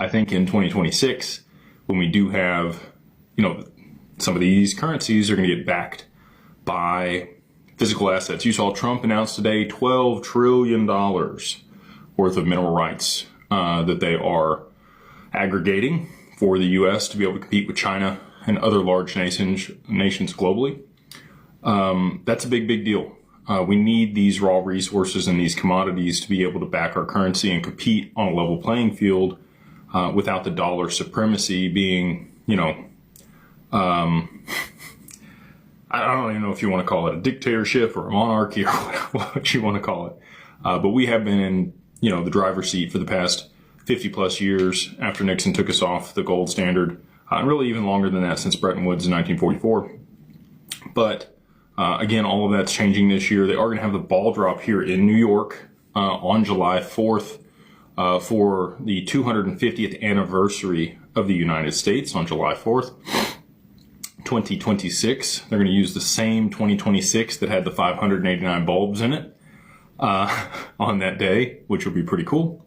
I think in 2026, when we do have, some of these currencies are going to get backed by physical assets. You saw Trump announce today $12 trillion worth of mineral rights that they are aggregating for the U.S. to be able to compete with China and other large nations globally. That's a big deal. We need these raw resources and these commodities to be able to back our currency and compete on a level playing field without the dollar supremacy being, I don't even know if you want to call it a dictatorship or a monarchy or what you want to call it. But we have been in, the driver's seat for the past 50 plus years after Nixon took us off the gold standard, and really even longer than that since Bretton Woods in 1944. But again, all of that's changing this year. They are going to have the ball drop here in New York on July 4th for the 250th anniversary of the United States on July 4th. 2026. They're going to use the same 2026 that had the 589 bulbs in it on that day, which will be pretty cool.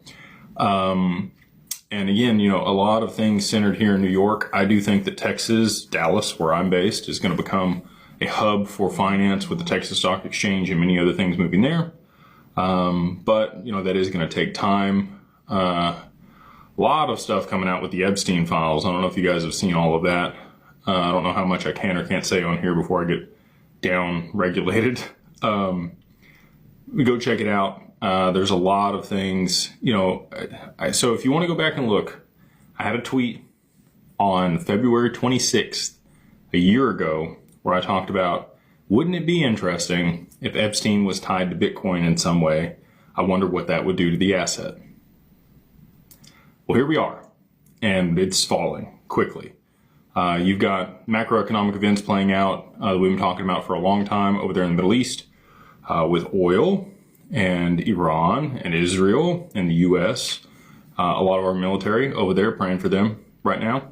And again, a lot of things centered here in New York. I do think that Texas, Dallas, where I'm based, is going to become a hub for finance with the Texas Stock Exchange and many other things moving there. But, that is going to take time. A lot of stuff coming out with the Epstein files. I don't know if you guys have seen all of that. I don't know how much I can or can't say on here before I get down regulated. Go check it out. There's a lot of things, so if you want to go back and look, I had a tweet on February 26th, a year ago, where I talked about, wouldn't it be interesting if Epstein was tied to Bitcoin in some way? I wonder what that would do to the asset. Well, here we are, and it's falling quickly. You've got macroeconomic events playing out that we've been talking about for a long time over there in the Middle East with oil and Iran and Israel and the U.S. A lot of our military over there praying for them right now.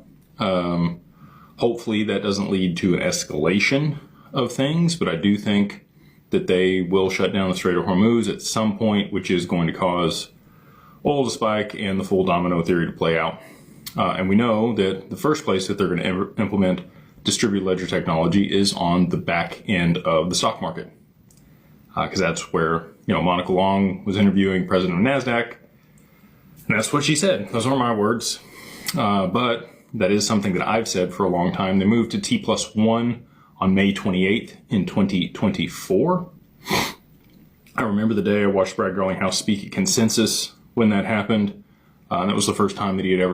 Hopefully that doesn't lead to an escalation of things, but I do think that they will shut down the Strait of Hormuz at some point, which is going to cause oil to spike and the full domino theory to play out. And we know that the first place that they're going to implement distributed ledger technology is on the back end of the stock market. Because that's where, Monica Long was interviewing president of NASDAQ. And that's what she said. Those aren't my words. But that is something that I've said for a long time. They moved to T+1 on May 28th in 2024. I remember the day I watched Brad Garlinghouse speak at Consensus when that happened. And that was the first time that he had ever